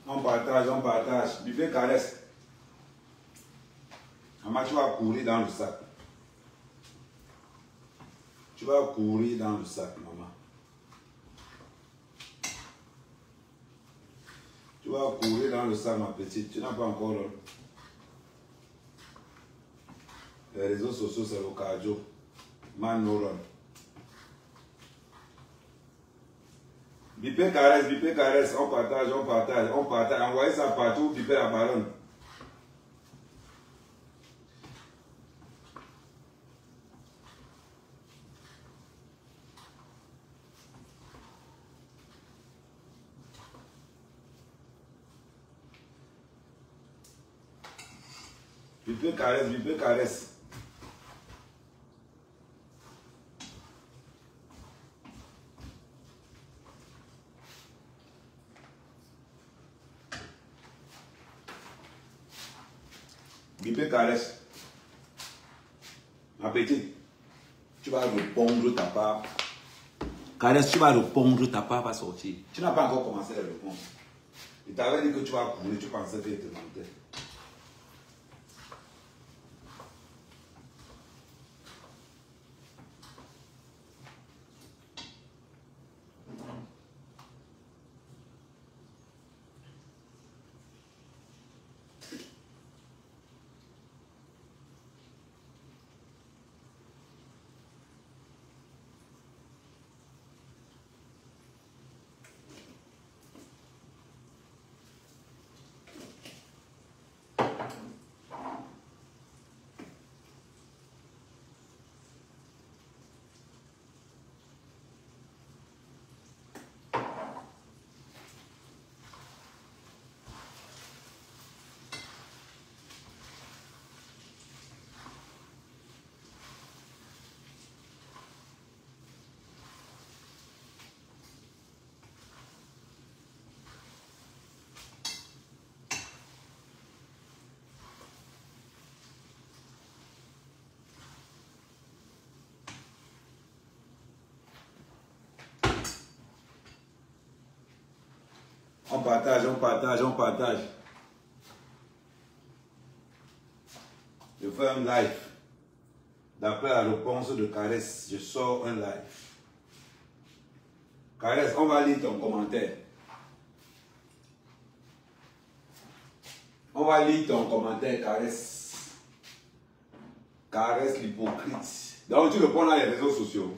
On partage, on partage. Buffet caresse. Maman, tu vas courir dans le sac. Tu vas courir dans le sac, maman. Tu vas courir dans le sac, ma petite. Tu n'as pas encore l'homme. Les réseaux sociaux, c'est le cardio. Man no run. Bipé caresse, on partage, on partage, on partage. Envoyez ça partout, bipé la baronne. Bipé caresse, bipé caresse. Bipé caresse. Ma petite, tu vas répondre ta part. Caresse, tu vas répondre, ta part va sortir. Tu n'as pas encore commencé à répondre. Il t'avait dit que tu vas courir, tu pensais qu'il te mentait. On partage, on partage, on partage. Je fais un live. D'après la réponse de Caresse, je sors un live. Caresse, on va lire ton commentaire. On va lire ton commentaire, Caresse. Caresse l'hypocrite. Donc tu réponds dans les réseaux sociaux.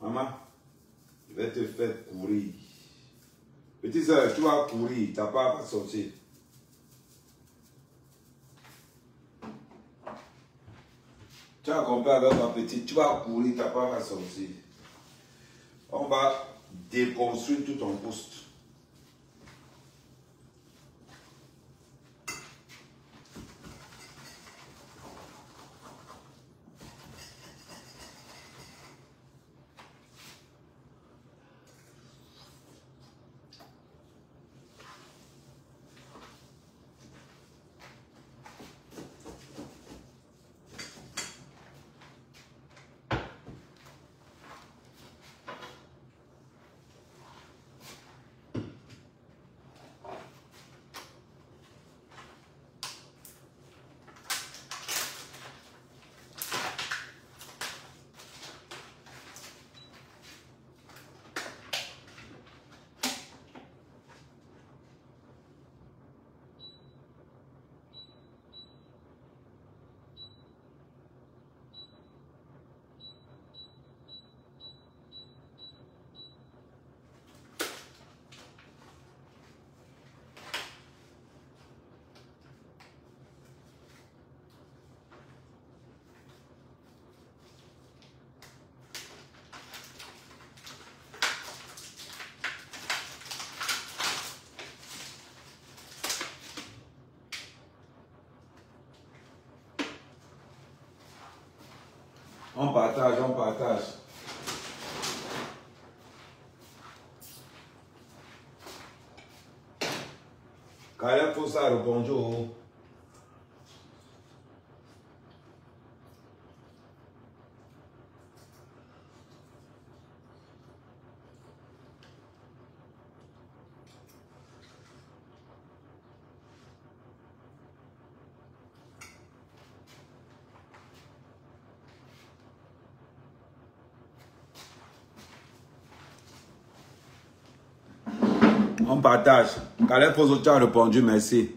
Maman, je vais te faire courir. Petite soeur, tu vas courir, ta part va sortir. Tu as compris avec ma petite, tu vas courir, ta part va sortir. On va déconstruire tout ton poste. On partage, on partage. Kaya tout ça, bonjour. On partage. Calais Fosso, tu as répondu, merci.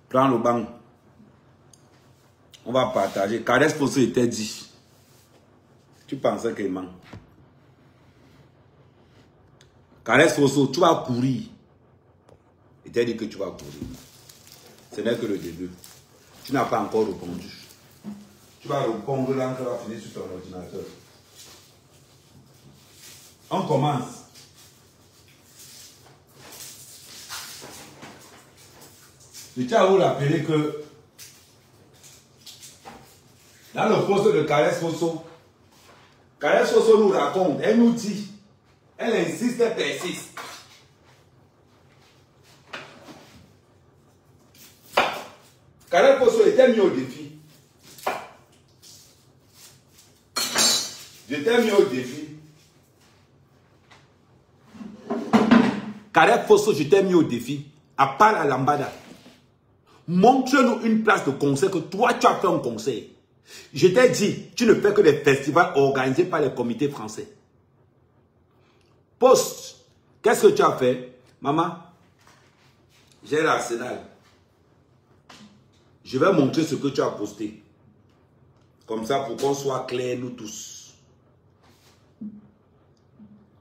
Prends le banc. On va partager. Calais Fosso était dit. Tu pensais qu'il manque. Calais Fosso, tu vas courir. Il t'a dit que tu vas courir. Ce n'est que le début. Tu n'as pas encore répondu. Tu vas répondre là, tu vas finir sur ton ordinateur. On commence. Je tiens à vous rappeler que dans le poste de Calais Fosso nous raconte, elle nous dit, elle insiste, elle persiste. Calais Fosso était mis au défi. J'étais mis au défi. Calais Fosso, j'étais mis au défi. À part la lambada. Montre-nous une place de concert que toi, tu as fait un concert. Je t'ai dit, tu ne fais que des festivals organisés par les comités français. Poste. Qu'est-ce que tu as fait? Maman, j'ai l'Arsenal. Je vais montrer ce que tu as posté. Comme ça, pour qu'on soit clairs, nous tous.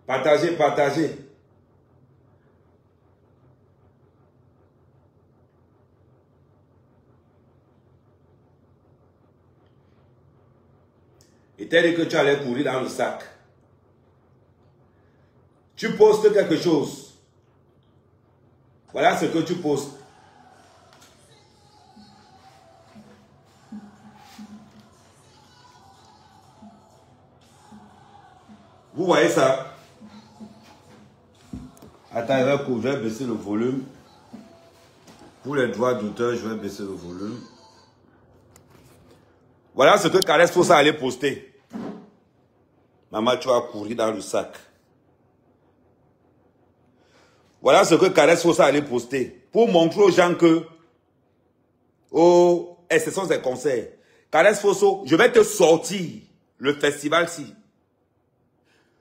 Partagez, partagez. Et t'as dit que tu allais courir dans le sac. Tu postes quelque chose. Voilà ce que tu postes. Vous voyez ça? Attends, je vais baisser le volume. Pour les droits d'auteur, je vais baisser le volume. Voilà ce que Calais Fosso allait poster. Maman, tu vas courir dans le sac. Voilà ce que Calais Fosso allait poster. Pour montrer aux gens que, oh, et ce sont des concerts. Calais Fosso, je vais te sortir le festival-ci.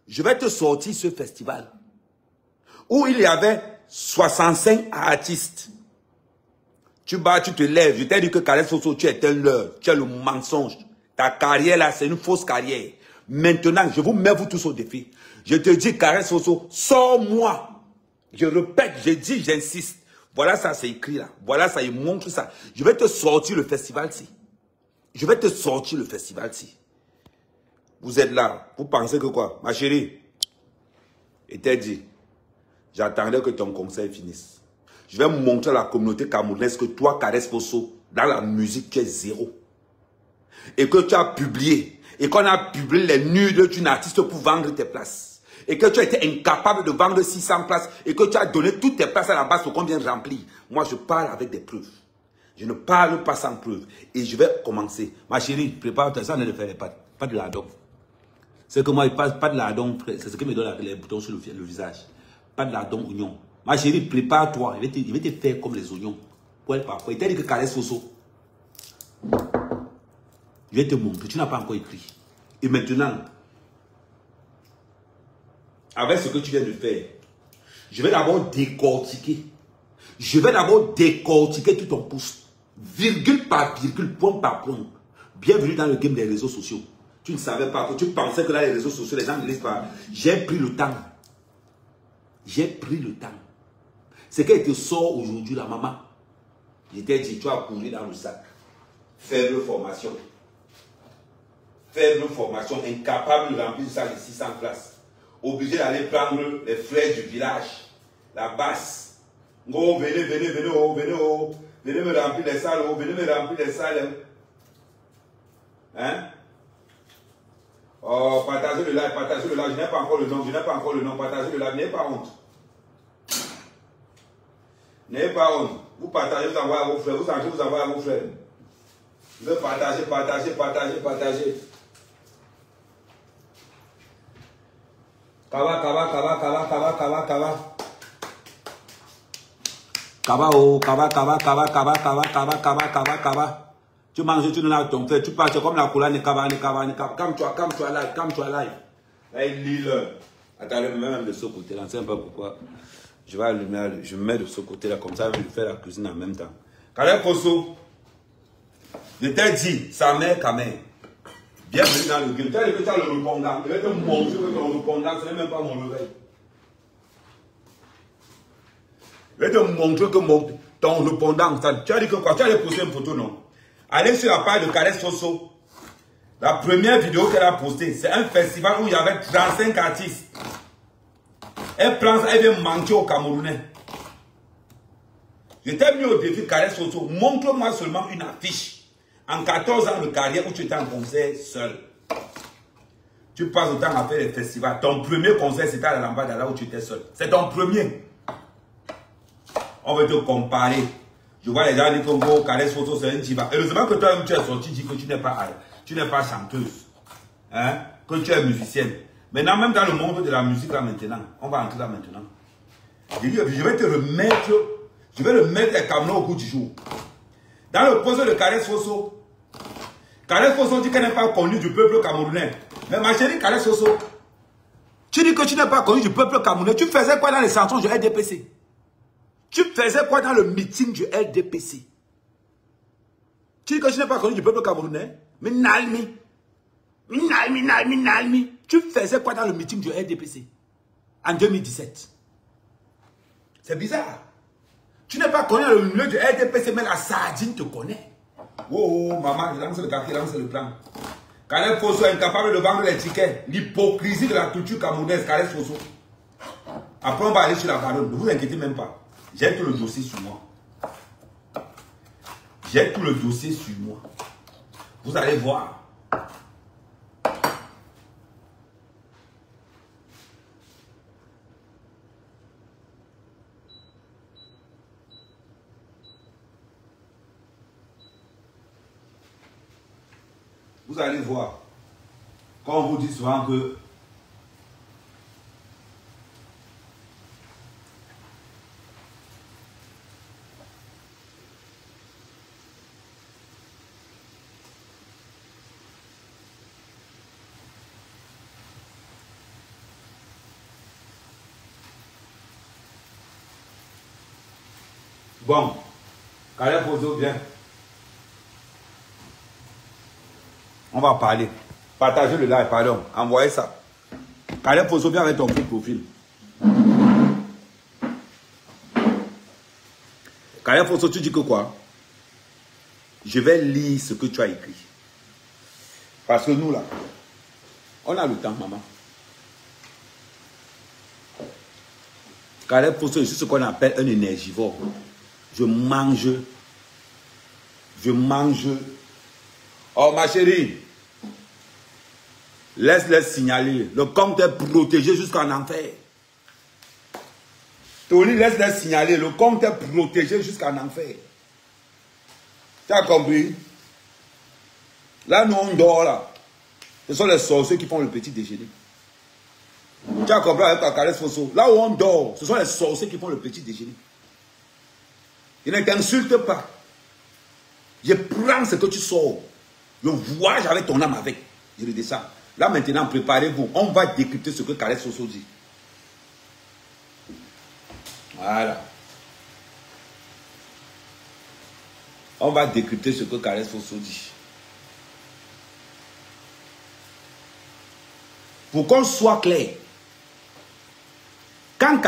Je vais te sortir ce festival. Où il y avait 65 artistes. Tu bats, tu te lèves. Je t'ai dit que Calais Fosso, tu es un leurre. Tu es le mensonge. Ta carrière là, c'est une fausse carrière. Maintenant, je vous mets vous tous au défi. Je te dis, Calais Fosso, sors-moi. Je répète, je dis, j'insiste. Voilà ça, c'est écrit là. Voilà ça, il montre ça. Je vais te sortir le festival-ci. Je vais te sortir le festival-ci. Vous êtes là. Vous pensez que quoi? Ma chérie, il t'a dit, j'attendais que ton concert finisse. Je vais montrer à la communauté camerounaise que toi, Calais Fosso, dans la musique, tu es zéro. Et que tu as publié. Et qu'on a publié les nudes d'une artiste pour vendre tes places. Et que tu as été incapable de vendre 600 places. Et que tu as donné toutes tes places à la base pour qu'on vienne remplir. Moi, je parle avec des preuves. Je ne parle pas sans preuve. Et je vais commencer. Ma chérie, prépare-toi. Ça ne le fait pas. Pas de lardon. C'est que moi, il passe pas de lardon. C'est ce qui me donne les boutons sur le visage. Pas de lardon, oignon. Ma chérie, prépare-toi. Il va te faire comme les oignons. Poil par poil. Il t'a dit que Calais Fosso. Je vais te montrer. Tu n'as pas encore écrit. Et maintenant, avec ce que tu viens de faire, je vais d'abord décortiquer. Je vais d'abord décortiquer tout ton post. Virgule par virgule, point par point. Bienvenue dans le game des réseaux sociaux. Tu ne savais pas, tu pensais que là, les réseaux sociaux, les gens ne lisent pas. J'ai pris le temps. J'ai pris le temps. C'est qu'elle te sort aujourd'hui, la maman. Je t'ai dit, tu as couru dans le sac. Faible formation. Faible formation, incapable de remplir ça les 600 places. Obligé d'aller prendre les frais du village. La basse. Oh, venez, venez, venez, oh, venez, oh. Venez me remplir les salles, oh, venez me remplir les salles. Hein? Oh, partagez le live, partagez le live. Je n'ai pas encore le nom, je n'ai pas encore le nom. Partagez le live, n'ayez pas honte. N'ayez pas honte. Vous partagez, vous envoyez à vos frères. Vous entrez, vous envoyez à vos frères. Vous devez partager, partager, partager, partager. Kaba, kaba, kaba, kaba, kaba, kaba, kaba. Kaba, oh, kaba, kaba, kaba, kaba, kaba, kaba, kaba, kaba, kaba. Tu manges, tu donnes à ton frère, tu parles, c'est comme la couleur, ne kaba, ne kaba, ne kaba. Comme tu as live, comme tu as live. Là, il lit le. Attends, même de ce côté-là, je ne sais pas pourquoi. Je vais allumer, je me mets de ce côté-là, comme ça, je vais faire la cuisine en même temps. Calais Fosso, je t'ai dit, sa mère, ta mère. Bienvenue dans le game. Tu as dit que tu as le répondant. Je vais te montrer que ton répondant, ce n'est même pas mon réveil. Je vais te montrer que ton répondant, tu as dit que quoi? Tu allais poster une photo, non? Allez sur la page de Calais Fosso. La première vidéo qu'elle a postée, c'est un festival où il y avait 35 artistes. Elle vient mentir aux Camerounais. Je t'ai mis au défi Calais Fosso. Montre-moi seulement une affiche. En 14 ans de carrière où tu étais en concert seul. Tu passes autant à faire les festivals. Ton premier concert, c'était à la Lambada, là où tu étais seul. C'est ton premier. On veut te comparer. Je vois les gens dire que Calais Fosso, c'est un diva. Heureusement que toi, tu es sorti, dis que tu n'es pas chanteuse. Hein? Que tu es musicienne. Maintenant, même dans le monde de la musique, là maintenant, on va entrer là maintenant. Je vais te remettre, je vais remettre les Camerounais au goût du jour. Dans le poste de Calais Fosso, Calais Fosso dit qu'elle n'est pas connue du peuple camerounais. Mais ma chérie Calais Fosso, tu dis que tu n'es pas connue du peuple camerounais. Tu faisais quoi dans les chansons du LDPC? Tu faisais quoi dans le meeting du LDPC? Tu dis que tu n'es pas connue du peuple camerounais? Mais Nalmi. Tu faisais quoi dans le meeting du LDPC? En 2017. C'est bizarre. Tu n'es pas connu dans le milieu du LDPC, mais la sardine te connaît. Oh, maman, je lance le café, lance le plan. Calais Fosso est incapable de vendre les tickets. L'hypocrisie de la culture camerounaise, Calais Fosso. Après, on va aller sur la baronne. Ne vous inquiétez même pas. J'ai tout le dossier sur moi. J'ai tout le dossier sur moi. Vous allez voir. Vous allez voir. Quand on vous dit souvent que bon, Calais Fosso, bien. On va parler. Partagez le live, pardon. Envoyez ça. Calais Fosso, bien avec ton petit profil. Calais Fosso, tu dis que quoi? Je vais lire ce que tu as écrit. Parce que nous, là, on a le temps, maman. Calais Fosso, je suis ce qu'on appelle un énergivore. Je mange. Oh, ma chérie. Laisse-les signaler. Le compte est protégé jusqu'en enfer. Tony, laisse-les signaler. Le compte est protégé jusqu'en enfer. Tu as compris? Là, nous, on dort, là. Ce sont les sorciers qui font le petit déjeuner. Tu as compris avec ta Calais Fosso? Là où on dort, ce sont les sorciers qui font le petit déjeuner. Ils ne t'insultent pas. Je prends ce que tu sors. Je voyage avec ton âme avec. Je redescends. Là maintenant, préparez-vous. On va décrypter ce que Calais Fosso dit. Voilà. On va décrypter ce que Calais Fosso dit. Pour qu'on soit clair. Quand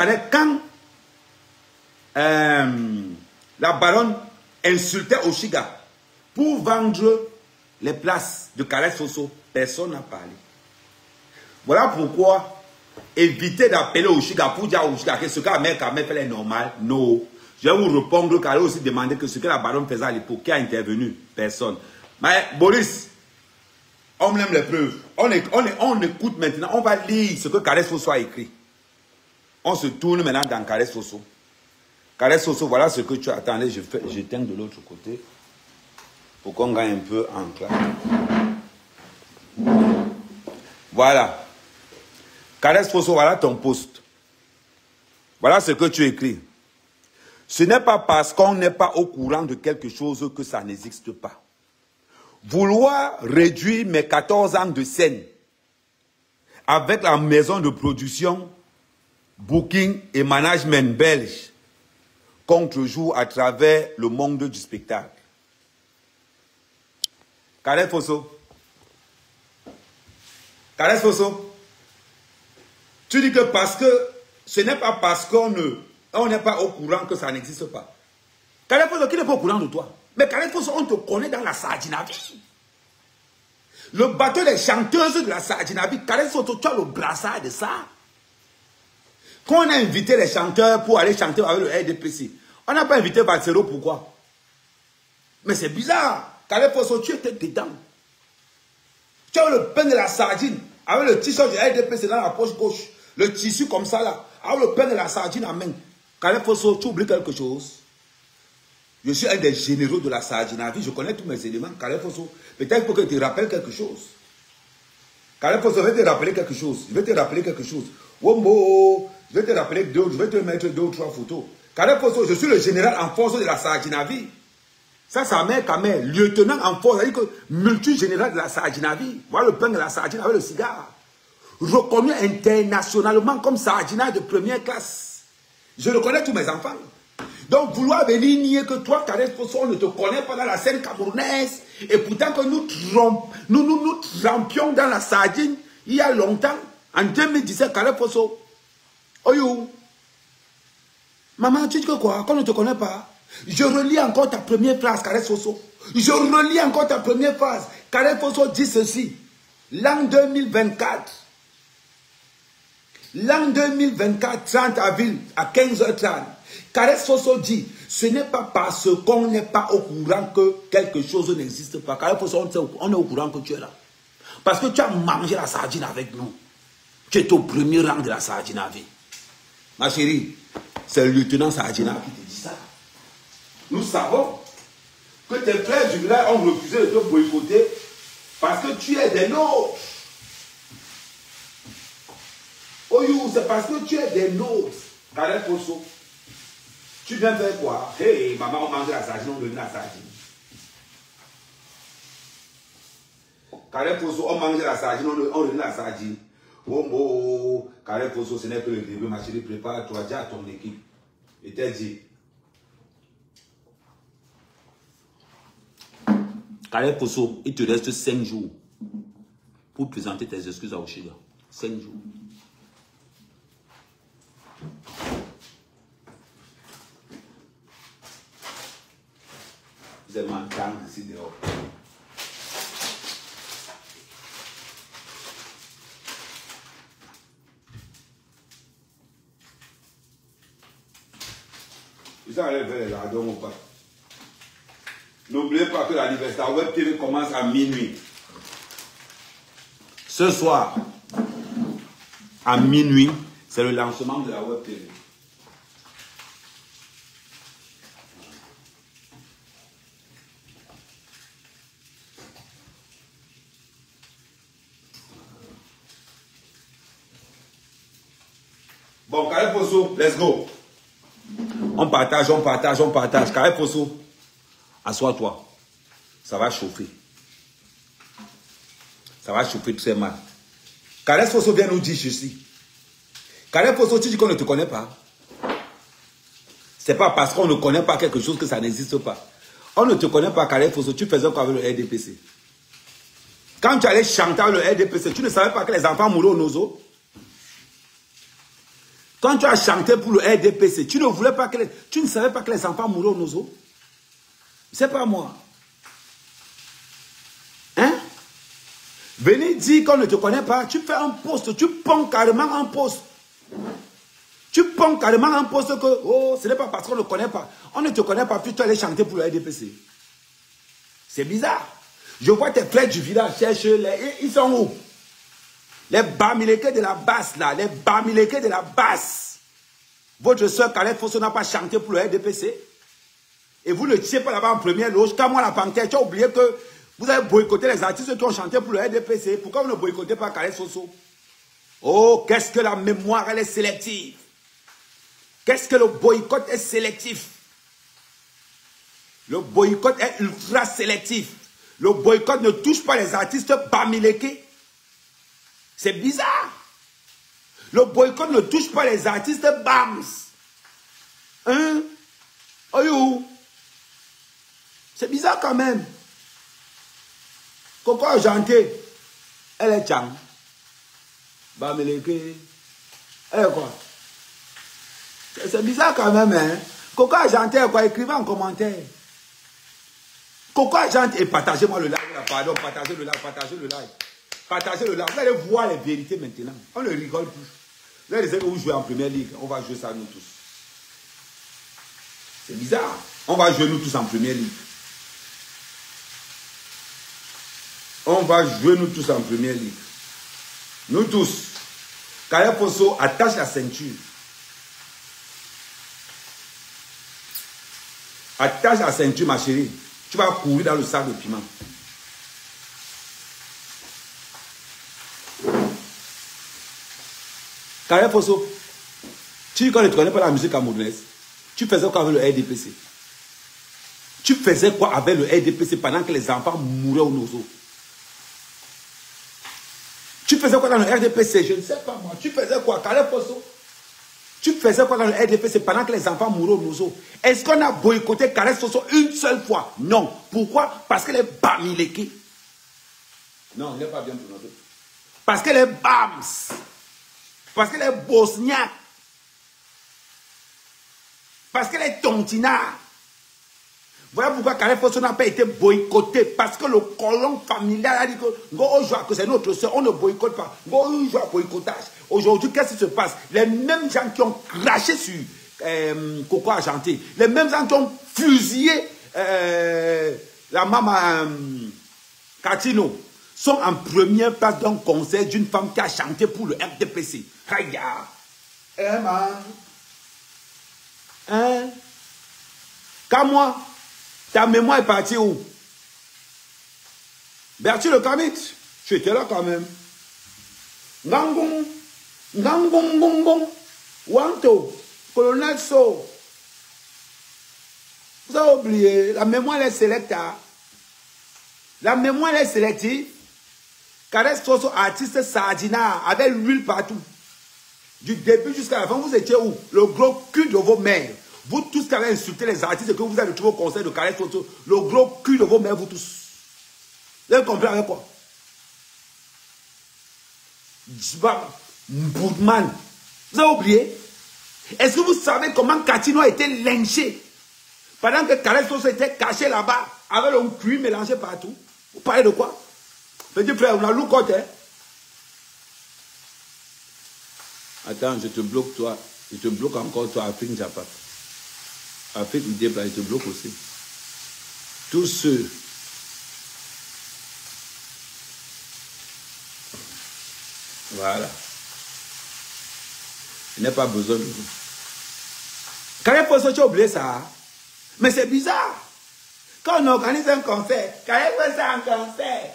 la baronne insultait Oshiga pour vendre les places de Calais Fosso, personne n'a parlé. Voilà pourquoi évitez d'appeler Oshiga pour dire à Oshiga que ce que la mère Kamel fait est normal. Non. Je vais vous répondre qu'elle a aussi demandé que ce que la baronne faisait à l'époque, qui a intervenu? Personne. Mais Boris, on aime les preuves. On écoute maintenant. On va lire ce que Calais Fosso a écrit. On se tourne maintenant dans Calais Fosso. Calais Fosso, voilà ce que tu attendais. J'éteins de l'autre côté pour qu'on gagne un peu en classe. Voilà. Calais Fosso, voilà ton post. Voilà ce que tu écris. Ce n'est pas parce qu'on n'est pas au courant de quelque chose que ça n'existe pas. Vouloir réduire mes 14 ans de scène avec la maison de production booking et management belge contre-jour à travers le monde du spectacle. Karel Fosso. Karel Fosso. Tu dis que parce que ce n'est pas parce qu'on n'est pas au courant que ça n'existe pas. Karel Fosso, qui n'est pas au courant de toi? Mais Karel Fosso, on te connaît dans la Sardinavie. Le bateau des chanteuses de la Sardinavie, Karel Fosso, tu as le brassard de ça. Quand on a invité les chanteurs pour aller chanter avec le RDPC, on n'a pas invité Valsero, pourquoi? Mais c'est bizarre. Karel Fosso, tu étais dedans. Tu as le pain de la sardine avec le t-shirt du RDPC dans la poche gauche. Le tissu comme ça là. Avec le pain de la sardine en main. Karel Fosso, tu oublies quelque chose? Je suis un des généraux de la Sardinavie. Je connais tous mes éléments. Karel Fosso, peut-être pour que tu te rappelles quelque chose. Karel Fosso, je vais te rappeler quelque chose. Je vais te rappeler quelque chose. Wombo, je vais te rappeler deux, je vais te mettre 2 ou 3 photos. Karel Fosso, je suis le général en force de la Sardinavie. Ça, sa mère Kamel, lieutenant en force, c'est-à-dire que multigénéral de la Sardinavie. Voilà le pain de la sardine avec le cigare. Reconnu internationalement comme sardinat de première classe. Je reconnais tous mes enfants. Donc, vouloir venir nier que toi, Karel Fosso, on ne te connaît pas dans la scène camerounaise, et pourtant que nous trempions dans la sardine il y a longtemps, en 2017, Karel Fosso. Oyou, maman, tu dis que quoi? Qu'on ne te connaît pas? Je relis encore ta première phrase, Karel Fosso. Je relis encore ta première phrase. Karel Fosso dit ceci. L'an 2024. L'an 2024, 30 avril, à 15h30. Karel Fosso dit, ce n'est pas parce qu'on n'est pas au courant que quelque chose n'existe pas. Karel Fosso, on est au courant que tu es là. Parce que tu as mangé la sardine avec nous. Tu es au premier rang de la Sardinavie. Ma chérie, c'est le lieutenant Sardina qui te dit ça. Nous savons que tes frères du village ont refusé de te boycotter parce que tu es des nôtres. Oyou, c'est parce que tu es des nôtres. Karel Fosso, tu viens faire quoi? Hey, maman, on mange la sardine, on donne la sardine. Karel Fosso, on mange la sardine, on donne la sardine. Oh, oh, Karel Fosso, ce n'est que le début, ma chérie, prépare-toi, dis à ton équipe. Et t'es dit. Karel Fosso, il te reste 5 jours pour présenter tes excuses à Oshiga. 5 jours. Vous avez m'entendre ici dehors. Vous allez vers les lardons ou pas? N'oubliez pas que l'anniversaire Web TV commence à minuit. Ce soir, à minuit, c'est le lancement de la Web TV. Bon, Karel Fosso, let's go. On partage, on partage, on partage. Karel Fosso, assois-toi. Ça va chauffer. Ça va chauffer très mal. Karel Fosso vient nous dire ceci. Karel Fosso, tu dis qu'on ne te connaît pas. C'est pas parce qu'on ne connaît pas quelque chose que ça n'existe pas. On ne te connaît pas, Karel Fosso. Tu faisais quoi avec le RDPC? Quand tu allais chanter avec le RDPC, tu ne savais pas que les enfants mouraient au Nozo? Quand tu as chanté pour le RDPC, tu ne voulais pas que tu ne savais pas que les enfants mouraient au Nozo? C'est pas moi. Hein? Venez dire qu'on ne te connaît pas, tu fais un poste, tu ponds carrément un poste. Tu ponds carrément un poste que, oh, ce n'est pas parce qu'on ne connaît pas. On ne te connaît pas, puis tu allais chanter pour le RDPC. C'est bizarre. Je vois tes frères du village chercher, ils sont où? Les bamilekés de la basse, là, les bamilekés de la basse. Votre soeur Karel Fosso n'a pas chanté pour le RDPC. Et vous ne tirez pas là-bas en première loge. Quand moi, la panthère, tu as oublié que vous avez boycotté les artistes qui ont chanté pour le RDPC. Pourquoi vous ne boycottez pas Karel Fosso? Oh, qu'est-ce que la mémoire, elle est sélective. Qu'est-ce que le boycott est sélectif. Le boycott est ultra sélectif. Le boycott ne touche pas les artistes bamilekés. C'est bizarre. Le boycott ne touche pas les artistes BAMS. Hein? Oh, c'est bizarre quand même. Coco Argenté, elle est Tchang. Bameleke, elle est quoi? C'est bizarre quand même, hein? Coco Argenté, quoi? Écrivez en commentaire. Coco Argenté, et partagez-moi le live, pardon, partagez le live, partagez le live. Partagez le live. Vous allez voir les vérités maintenant. On ne rigole plus. Vous allez dire que vous jouez en première ligue. On va jouer ça nous tous. C'est bizarre. On va jouer nous tous en première ligue. On va jouer nous tous en première ligue. Nous tous. Kaya Poso attache la ceinture. Attache la ceinture, ma chérie. Tu vas courir dans le sac de piment. Kaya Poso, tu quand ne connais pas la musique camerounaise, tu faisais quoi avec le RDPC? Tu faisais quoi avec le RDPC pendant que les enfants mouraient au Nozo? Tu faisais quoi dans le RDPC? Je ne sais pas moi. Tu faisais quoi, Kaya Poso? Tu faisais quoi dans le RDPC pendant que les enfants mouraient au Nozo? Est-ce qu'on a boycotté Kaya Poso une seule fois? Non. Pourquoi? Parce qu'elle est Bamileke. Non, il n'est pas bien prononcé. Parce qu'elle est Bams. Parce qu'elle est bosniaque. Parce qu'elle est tontina. Voilà pourquoi Kaya Poso n'a pas été boycotté. Parce que le colon familial a dit que c'est notre soeur. On ne boycotte pas. On joue à boycottage. Aujourd'hui, qu'est-ce qui se passe? Les mêmes gens qui ont craché sur Coco Argenté, les mêmes gens qui ont fusillé la maman Catino, sont en première place d'un concert d'une femme qui a chanté pour le RDPC. Regarde. Hein? Quand moi, ta mémoire est partie où? Bertie le Kamit, tu étais là quand même. Ngangong, Ngangong, Ngongong, Wanto, Colonel So. Vous avez oublié, la mémoire est sélective. La mémoire est sélective. Kaya Poso, artiste Sardina, avec l'huile partout. Du début jusqu'à la fin, vous étiez où? Le gros cul de vos mères. Vous tous qui avez insulté les artistes que vous avez trouvé au conseil de Kaya Poso, le gros cul de vos mères, vous tous. Vous avez compris avec quoi? Boudman. Vous avez oublié? Est-ce que vous savez comment Catino a été lynché? Pendant que Kaya Poso était caché là-bas, avec le cuir mélangé partout. Vous parlez de quoi? Petit frère, on a loucote, hein? Attends, je te bloque toi. Je te bloque encore toi, Afrique Japan. Afrique Débla, je te bloque aussi. Tous ceux. Voilà. Il n'y a pas besoin de vous. Kaya Poso, tu as oublié ça? Mais c'est bizarre. Quand on organise un concert, Kaya Poso un concert.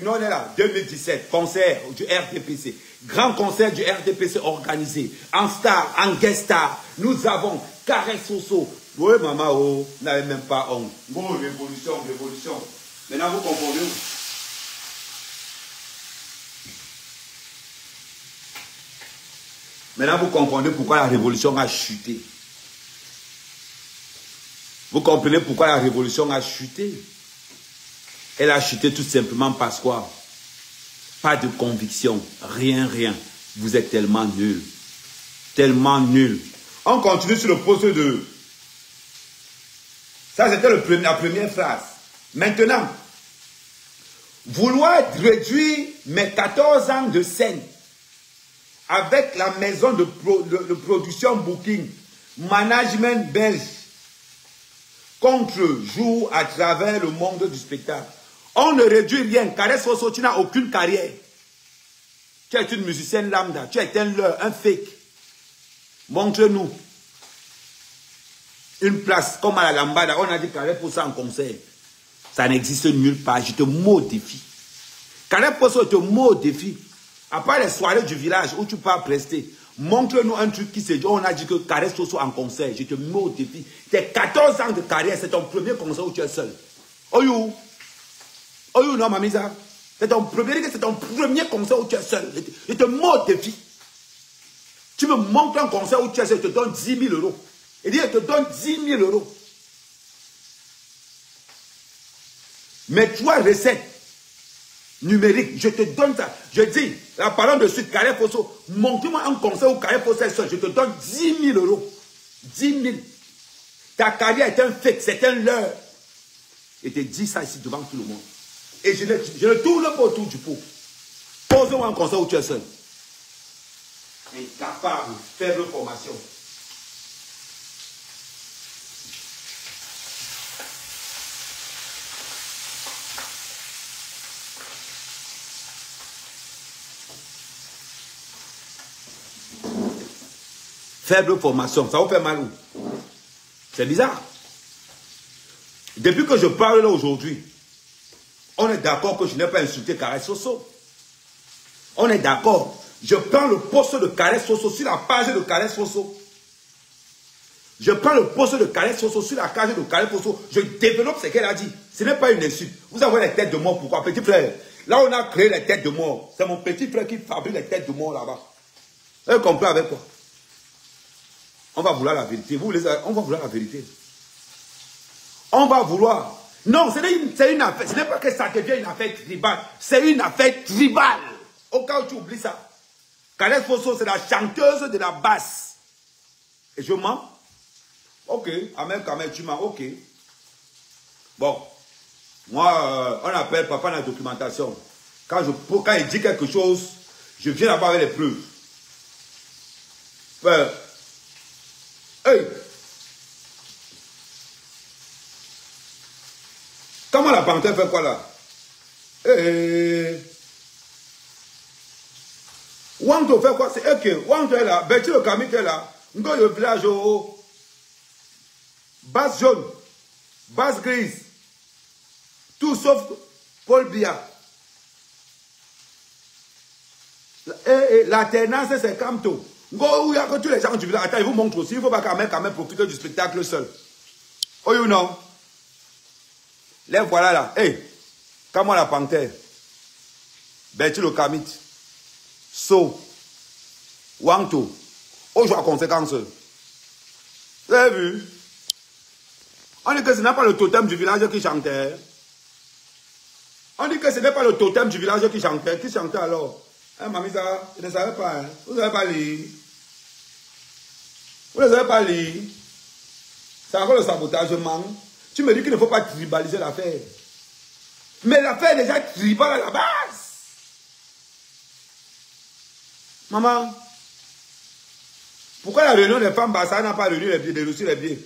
Non, on est là. 2017, concert du RDPC. Grand concert du RDPC organisé. En star, en guest star. Nous avons Kaya Poso. Oui, maman, oh, n'avez même pas honte. Bon, révolution, révolution. Maintenant, vous comprenez. Maintenant, vous comprenez pourquoi la révolution a chuté. Vous comprenez pourquoi la révolution a chuté. Elle a chuté tout simplement parce quoi? Pas de conviction, rien, rien. Vous êtes tellement nuls. Tellement nuls. On continue sur le poste de... Ça, c'était la première phrase. Maintenant, vouloir réduire mes 14 ans de scène avec la maison de production Booking, management belge, contre-jour à travers le monde du spectacle. On ne réduit rien. Kaya Poso, tu n'as aucune carrière. Tu es une musicienne lambda. Tu es un leurre, un fake. Montre-nous une place comme à la Lambada. On a dit Kaya Poso en concert. Ça n'existe nulle part. Je te mets au défi. Kaya Poso, je te mets au défi. À part les soirées du village où tu peux prester, montre-nous un truc qui se dit. On a dit que Kaya Poso en concert. Je te mets au défi. Tes 14 ans de carrière, c'est ton premier concert où tu es seul. Oyou. Non, mamisa. C'est ton premier concert où tu es seul. Je te mets au défi. Tu me montres un concert où tu es, je te donne 10 000 euros. Il dit, je te donne 10 000 euros. Mais 3 recettes numériques, je te donne ça. Je dis, la parole de suite, Calais Fosso, montre-moi un concert où Calais Fosso est seul, je te donne 10 000 euros. 10 000. Ta carrière est un fait, c'est un leurre. Et te dis ça ici devant tout le monde. Et je ne tourne pas autour du pot. Pose-moi un concert où tu es seul. Incapable, faible formation. Faible formation, ça vous fait mal où? C'est bizarre. Depuis que je parle là aujourd'hui, on est d'accord que je n'ai pas insulté Caresse Soso. On est d'accord. Je prends le poste de Caresse Soso sur la page de Caresse Soso. Je prends le poste de Caresse Soso sur la page de Caresse Soso. Je développe ce qu'elle a dit. Ce n'est pas une insulte. Vous avez les têtes de mort. Pourquoi, petit frère? Là, on a créé les têtes de mort. C'est mon petit frère qui fabrique les têtes de mort là-bas. Vous comprenez avec quoi? On va vouloir la vérité. On va vouloir la vérité. On va vouloir. Non, c'est une affaire. Ce n'est pas que ça devient une affaire tribale. C'est une affaire tribale. Au cas où tu oublies ça. Caresse Fosso, c'est la chanteuse de la basse. Et je mens. Ok. Amen, Kamel, tu mens. Ok. Bon. Moi, on appelle papa dans la documentation. Quand il dit quelque chose, je viens là-bas avec les preuves. Hey! Comment la panthère fait quoi là? Wanto fait quoi? C'est ok. Wanto est là. Betty le Camille est là. Ngo le village au base jaune, base grise. Tout sauf Paul Biya. L'alternance c'est Camto. Ngo où il y a que tous les gens du village. Attends, il vous montre aussi. Il ne faut pas quand même profiter du spectacle seul. Oh you know? Les voilà là. Hey, comment la panthère? Betty le Camille. So, Wanto, aujourd'hui à conséquence. Vous avez vu? On dit que ce n'est pas le totem du village qui chantait. On dit que ce n'est pas le totem du village qui chantait. Qui chantait alors? Hein, Mamisa, je ne savais pas. Hein? Vous n'avez pas lu. Vous ne savez pas lu. C'est encore le sabotagement. Tu me dis qu'il ne faut pas tribaliser l'affaire. Mais l'affaire est déjà tribale à la base. Maman, pourquoi la réunion des femmes Bassa n'a pas réuni les billets, reçu les billets?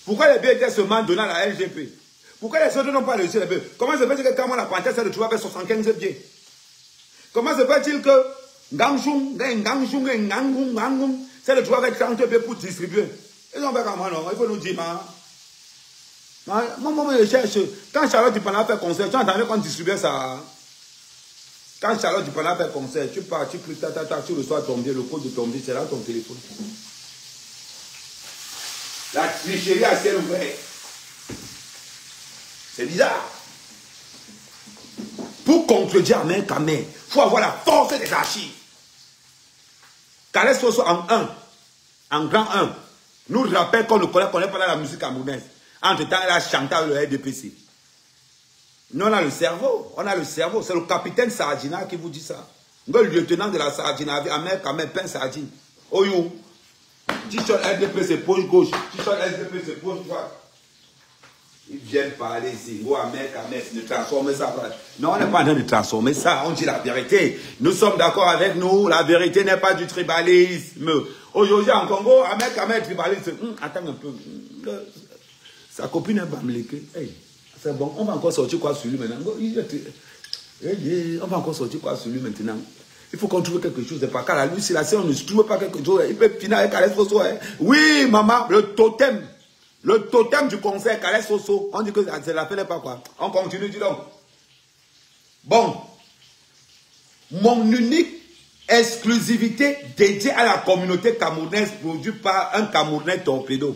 Pourquoi les billets étaient seulement donnés à la LGP? Pourquoi les autres n'ont pas reçu les billets? Comment se fait-il que quand la panthère s'est retrouvée avec 75 billets? Comment se fait-il que Gangchung s'est retrouvé avec 30 billets pour distribuer? Ils ont fait comment non? Il faut nous dire, moi, je cherche. Quand Charlotte Dupana fait concert, tu entendais qu'on distribuait ça? Quand Charlotte Dupana fait concert, tu pars, tu cliques, tu reçois ton billet, le code de ton billet, c'est là ton téléphone. La tricherie à ciel ouvert. C'est bizarre. Pour contredire Amen Kamel, il faut avoir la force des archives. Caresse Fosso en 1, en grand 1, nous rappelle qu'on ne connaît pas la musique camerounaise. Entre-temps, elle a chanté avec le RDPC. Nous, on a le cerveau. On a le cerveau. C'est le capitaine Sardina qui vous dit ça. Le lieutenant de la Sardina, Amen Kamel, pain sardine. Oyou. T-shirt RDPC, poche gauche. T-shirt RDPC, poche droite. Ils viennent parler ici. Oh, Amen Kamel, de transformer ça. Non, on n'est pas en train de transformer ça. On dit la vérité. Nous sommes d'accord avec nous. La vérité n'est pas du tribalisme. Aujourd'hui, en Congo, Amen Kamel, tribalisme. Attends un peu. Sa copine est bamléquée. Hey. C'est bon, on va encore sortir quoi sur lui maintenant? On va encore sortir quoi sur lui maintenant? Il faut qu'on trouve quelque chose de pas car lui, si on ne trouve pas quelque chose, il peut finir avec Caresse Fosso. Hein? Oui, maman, le totem du concert Caresse Fosso, on dit que c'est la fin n'est pas quoi. On continue, dis donc. Bon, mon unique exclusivité dédiée à la communauté camerounaise produite par un Camerounais torpedo.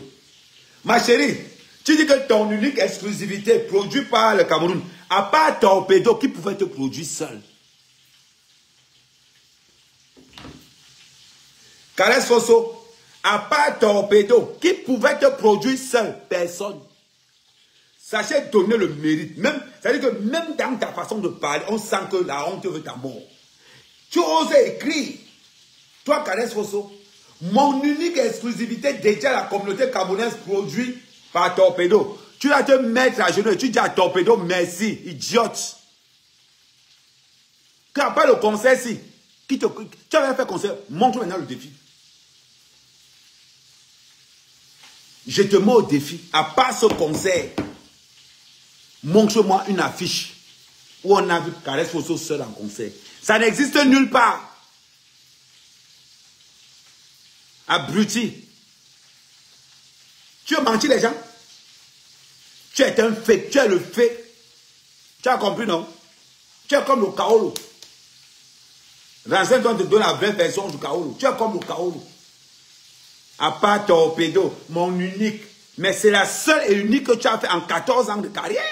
Ma chérie, tu dis que ton unique exclusivité produite par le Cameroun, à part Torpedo, qui pouvait te produire seul? Caresse Fosso, à part Torpedo, qui pouvait te produire seul, personne. Sachez donner le mérite. C'est-à-dire que même dans ta façon de parler, on sent que la honte veut ta mort. Tu oses écrire. Toi, Caresse Fosso, mon unique exclusivité dédiée à la communauté camerounaise produite par Torpedo. Tu vas te mettre à genoux et tu dis à Torpedo, merci, idiote. Tu n'as pas le concert si. Tu avais fait concert, montre maintenant le défi. Je te mets au défi. À part ce concert, montre-moi une affiche où on a vu Caresse Fosso seul en concert. Ça n'existe nulle part. Abruti. Tu as menti les gens. Tu es un fake. Tu es le fake. Tu as compris, non? Tu es comme le Kaolo. Renseigne-toi, te donne la vraie version du Kaolo. Tu es comme le Kaolo. À part Torpedo, mon unique. Mais c'est la seule et unique que tu as fait en 14 ans de carrière.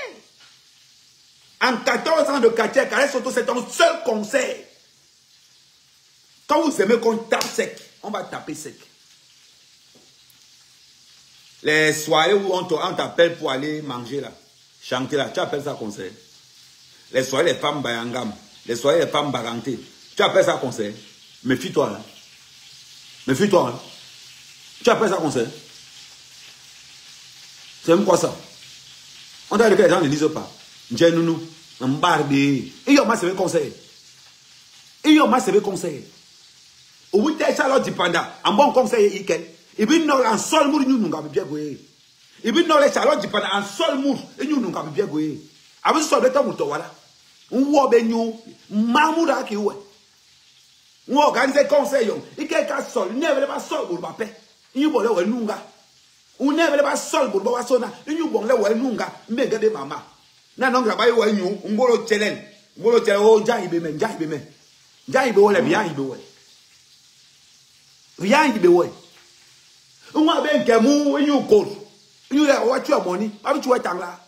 En 14 ans de carrière, Caresse Fosso, c'est ton seul concert. Quand vous aimez qu'on tape sec, on va taper sec. Les soirées où on t'appelle pour aller manger là, chanter là, tu appelles ça concert. Les soirées, les femmes bayangam, les soirées, les femmes baranté, tu appelles ça concert. Méfie-toi là. Méfie-toi là. Tu appelles ça concert. C'est même quoi ça? On t'a dit que les gens ne lisent pas. J'ai nounou, un barbé. Et yo, moi, c'est le conseil. Et yo, moi, c'est le conseil. Au bout de Charlotte Dipanda, un bon conseil, Iken. Et puis, nous, en sol mour, nous n'avons bien goué. Et puis, nous, les Charlotte Dipanda, en sol mour, et nous n'avons bien goué. Avec ce sol de temps, nous, voilà. On voit bien nous, Mamoura qui oué. On organise conseil, et quelqu'un sol, ne veut pas sol pour ma paix. Il y a un nunga. On ne veut pas sol pour ma sona. Il y a un nunga, mais regardez maman. Non, non, grave, il y a un bolo chelen. Bolo chelen, oh, jaïbe, jaïbe. Jaïbe, oh, bien, il doit. Rien, il doit. On a bien qu'un mot, il y a un code. Il y a une voiture money, pas tu vois, t'en là.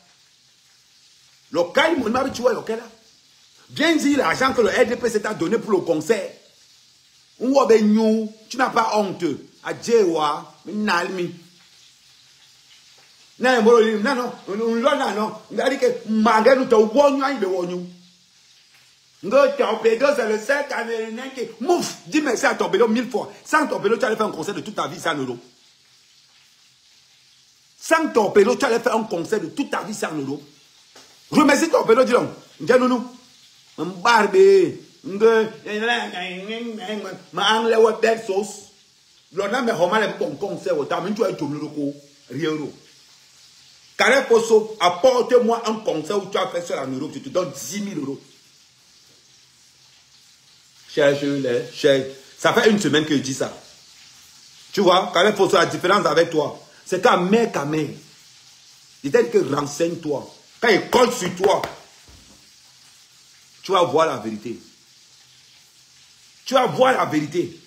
Le cas, il m'a dit, tu vois, là. Bien dit l'argent que le RDP s'est donné pour le concert. On voit bien, tu n'as pas honte. À Djewa, Nalmi. Non, non, on a dit que malgré nous, tu as oublié de Torpedo, c'est le seul Camerounais qui mouf, dis merci à Torpedo 1000 fois. Sans Torpedo, tu allais faire un concert de toute ta vie, 100 €. Sans Torpedo, tu allais faire un concert de toute ta vie, 100 €. Remercie Torpedo, dis donc. Dis nous, Mbarbe, M'enlève belle sauce. L'on a mis un concert au temps, mais tu as été au Caresse Fosso, apporte-moi un concert où tu as fait seul en Europe, je te donne 10 000 €. Cherche-les. Ça fait une semaine que je dis ça. Tu vois, Caresse Fosso, la différence avec toi, c'est qu'à mère, il t'a dit que renseigne-toi. Quand il colle sur toi, tu vas voir la vérité. Tu vas voir la vérité.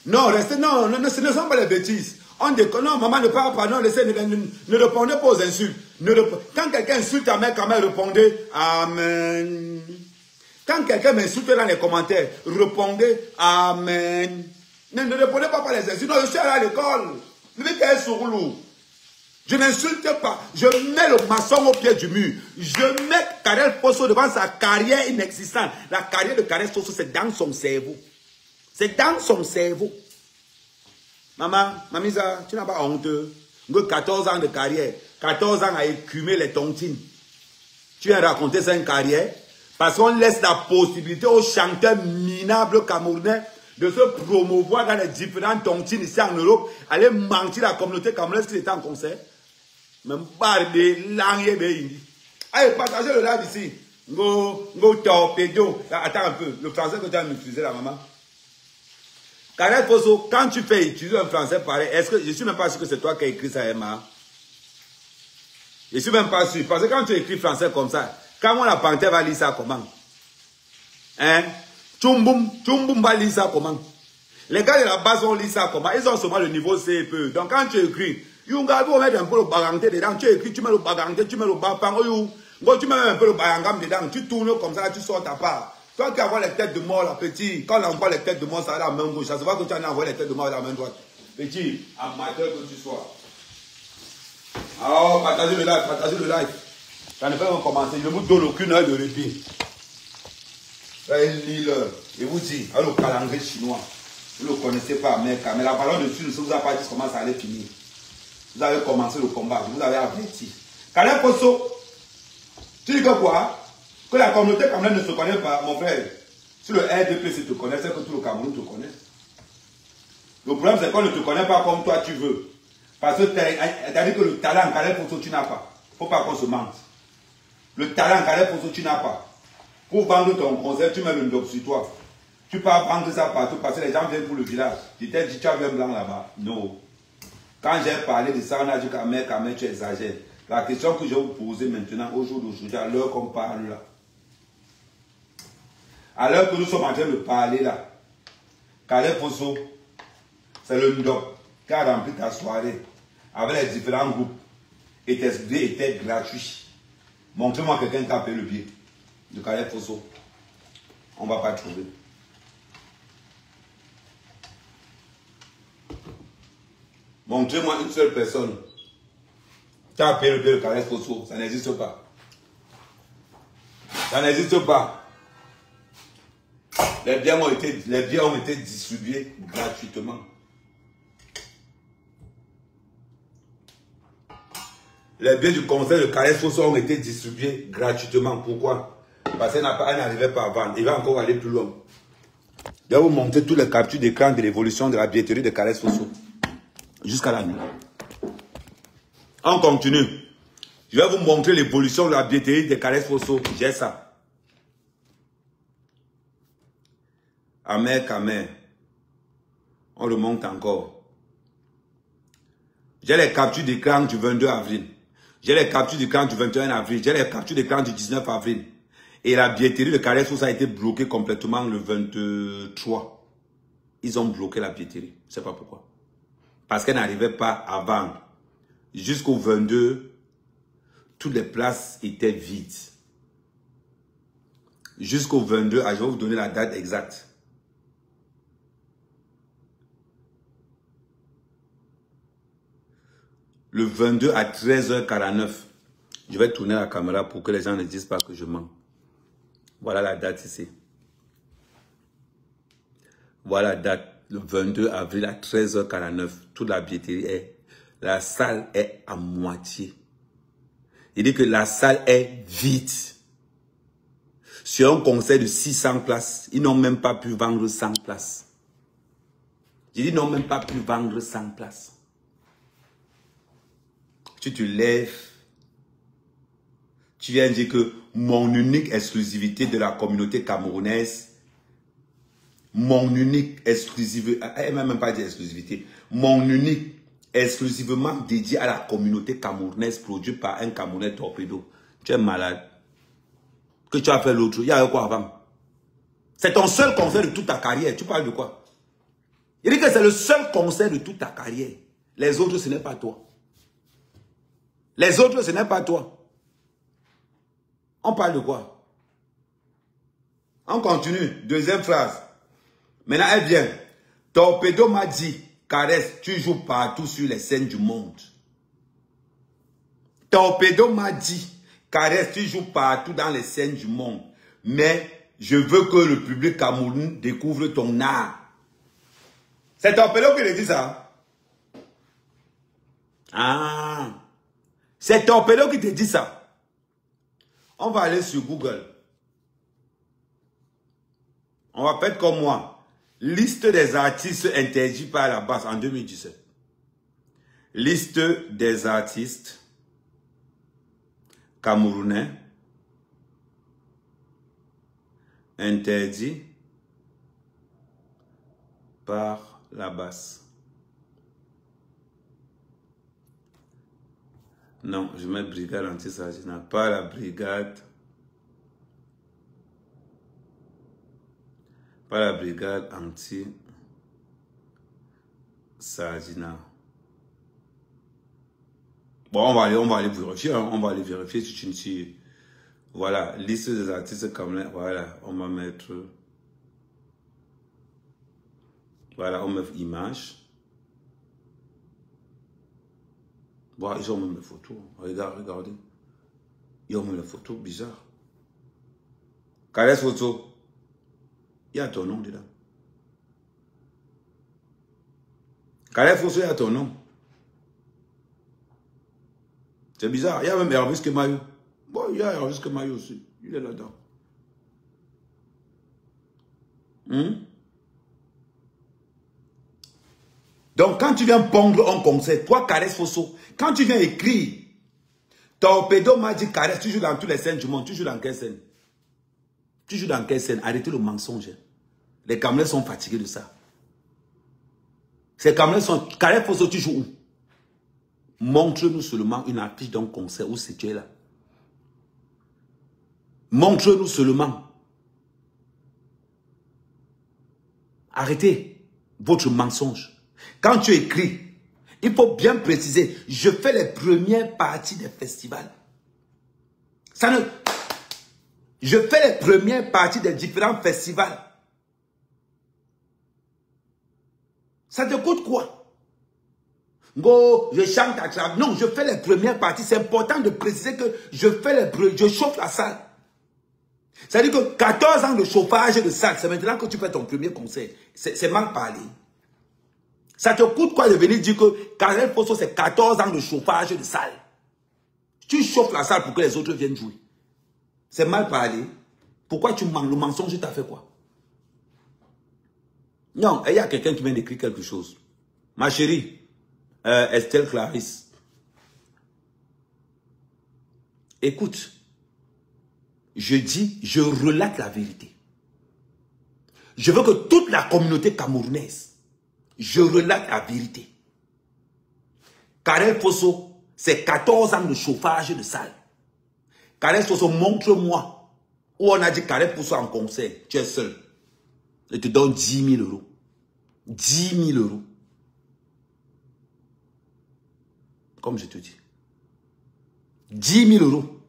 Non, restez, non, ce ne sont pas les bêtises. On déconne, non, maman ne parle pas, non, laissez, ne répondez pas aux insultes. Quand quelqu'un insulte ta mère, quand même, répondez Amen. Quand quelqu'un m'insulte dans les commentaires, répondez Amen. Ne répondez pas par les insultes. Non, je suis à l'école. Je n'insulte pas. Je mets le maçon au pied du mur. Je mets Caresse Fosso devant sa carrière inexistante. La carrière de Caresse Fosso, c'est dans son cerveau. C'est dans son cerveau. Maman, Mamisa, tu n'as pas honte. 14 ans de carrière. 14 ans à écumer les tontines. Tu viens raconter ça une carrière. Parce qu'on laisse la possibilité aux chanteurs minables camerounais de se promouvoir dans les différentes tontines ici en Europe. Aller mentir à la communauté camerounaise qui était en concert. Même barbe, langue, béni. Allez, partagez le live ici. Go, Torpedo. Attends un peu. Le français que tu as utilisé là, maman. Caresse Fosso, quand tu fais utiliser un français pareil, est-ce que je ne suis même pas sûr que c'est toi qui as écrit ça, Emma? Je ne suis même pas sûr. Parce que quand tu écris français comme ça, comment la panthère va lire ça comment? Hein? Tchumboum va lire ça comment? Les gars de la base vont lire ça comment? Ils ont seulement le niveau CPE. Donc quand tu écris, Yunga, vous mettez un peu le baganté dedans. Tu écris, tu mets le baganté, tu mets le bapang, tu mets un peu le bagangam dedans. Tu tournes comme ça, tu sors ta part. Toi qui envoies les têtes de mort, là, petit, quand on envoie les têtes de mort, ça va à la main gauche. Ça se voit que tu en as envoyé les têtes de mort à la main droite. Petit, amateur que tu sois. Oh, partagez le live, partagez le live. Ça ne peut pas commencer. Je ne vous donne aucune heure de répit. Et vous dit, le calendrier chinois. Vous ne le connaissez pas, mais la parole de Dieu ne vous a pas dit comment ça allait finir. Vous avez commencé le combat, vous avez averti. Calais Posso, tu dis que quoi? Que la communauté camerounaise ne se connaît pas, mon frère. Si le RDPC te connaît, c'est que tout le Cameroun te connaît. Le problème, c'est qu'on ne te connaît pas comme toi tu veux. Parce que tu as dit que le talent Calais Posso, tu n'as pas. Il ne faut pas qu'on se mente. Le talent Calais Posso, tu n'as pas. Pour vendre ton concert, tu mets le ndoc sur toi. Tu peux vendre ça partout parce que les gens viennent pour le village. Je t'ai dit, tu as vu un blanc là-bas. Non. Quand j'ai parlé de ça, on a dit quand tu exagères. La question que je vais vous poser maintenant, au jour d'aujourd'hui, à l'heure qu'on parle là. À l'heure que nous sommes en train de parler là, Calais Posso, c'est le ndoc qui a rempli ta soirée avec les différents groupes. Et tes billets étaient gratuits. Montrez-moi quelqu'un qui a payé le billet de Calais Posso. On ne va pas trouver. Montrez-moi une seule personne qui a payé le billet de Calais Posso. Ça n'existe pas. Ça n'existe pas. Les biens ont été distribués gratuitement. Les biens du conseil de Calais Posso ont été distribués gratuitement. Pourquoi? Parce qu'elle n'arrivait pas à vendre. Il va encore aller plus loin. Je vais vous montrer toutes les captures d'écran de l'évolution de la billetterie de Calais Posso. Jusqu'à la nuit. On continue. Je vais vous montrer l'évolution de la billetterie de Calais Posso. J'ai ça. Amer. On le monte encore. J'ai les captures d'écran du 22 avril. J'ai les captures d'écran du 21 avril. J'ai les captures d'écran du 19 avril. Et la billetterie de Calais Posso a été bloquée complètement le 23. Ils ont bloqué la billetterie. Je ne sais pas pourquoi. Parce qu'elle n'arrivait pas à vendre. Jusqu'au 22, toutes les places étaient vides. Jusqu'au 22, je vais vous donner la date exacte. Le 22 à 13h49. Je vais tourner la caméra pour que les gens ne disent pas que je mens. Voilà la date ici. Voilà la date. Le 22 avril à 13h49. Toute la billetterie est... La salle est à moitié. Il dit que la salle est vide. Sur un concert de 600 places, ils n'ont même pas pu vendre 100 places. J'ai dit, ils n'ont même pas pu vendre 100 places. Tu te lèves, tu viens dire que mon unique exclusivité de la communauté camerounaise, mon unique exclusivité, elle m'a même pas dit exclusivité, mon unique exclusivement dédié à la communauté camerounaise produit par un Camerounais torpedo. Tu es malade. Que tu as fait l'autre, il y a quoi avant? C'est ton seul concert de toute ta carrière. Tu parles de quoi? Il dit que c'est le seul concert de toute ta carrière. Les autres, ce n'est pas toi. Les autres, ce n'est pas toi. On parle de quoi? On continue. Deuxième phrase. Maintenant, elle vient. Torpedo m'a dit, Caresse, tu joues partout sur les scènes du monde. Torpedo m'a dit, Caresse, tu joues partout dans les scènes du monde. Mais je veux que le public camerounais découvre ton art. C'est Torpedo qui le dit ça. Ah. C'est Torpedo qui te dit ça. On va aller sur Google. On va faire comme moi. Liste des artistes interdits par la base en 2017. Liste des artistes camerounais interdits par la base. Non, je mets brigade anti-Sagina, pas la brigade. Pas la brigade anti-Sagina. Bon, on va aller vérifier, hein. On va aller vérifier si tu ne sais. Voilà, liste des artistes comme voilà, on va mettre. Voilà, on met image. Voilà, ils ont même les photos. Regardez. Ils ont même les photos, bizarre. Caresse photo. Il y a ton nom dedans. Caresse photo, il y a ton nom. C'est bizarre. Il y a même Hervis Kemayo. Bon, il y a Hervis Kemayo aussi. Il est là-dedans. Donc, quand tu viens pondre un concert, toi, Caresse Fosso, quand tu viens écrire, Torpedo m'a dit Caresse, tu joues dans toutes les scènes du monde. Tu joues dans quelle scène? Tu joues dans quelle scène? Arrêtez le mensonge. Les Camerounais sont fatigués de ça. Ces Camerounais sont... Caresse Fosso, tu joues où? Montre-nous seulement une affiche d'un concert où c'est tu es là. Montre-nous seulement. Arrêtez votre mensonge. Quand tu écris, il faut bien préciser, je fais les premières parties des festivals. Ça ne... Je fais les premières parties des différents festivals. Ça te coûte quoi? Go, je chante à travers. Non, je fais les premières parties. C'est important de préciser que je fais je chauffe la salle. C'est-à-dire que 14 ans de chauffage de salle, c'est maintenant que tu fais ton premier concert. C'est mal parlé. Ça te coûte quoi de venir dire que Caresse Fosso, c'est 14 ans de chauffage de salle? Tu chauffes la salle pour que les autres viennent jouer. C'est mal parlé. Pourquoi tu mens? Le mensonge t'a fait quoi? Non, il y a quelqu'un qui vient d'écrire quelque chose. Ma chérie, Estelle Clarisse. Écoute, je dis, je relate la vérité. Je veux que toute la communauté camerounaise, je relate la vérité. Caresse Fosso, c'est 14 ans de chauffage de salle. Caresse Fosso, montre-moi où on a dit Caresse Fosso en concert. Tu es seul. Je te donne 10 000 euros. 10 000 euros. Comme je te dis. 10 000 euros.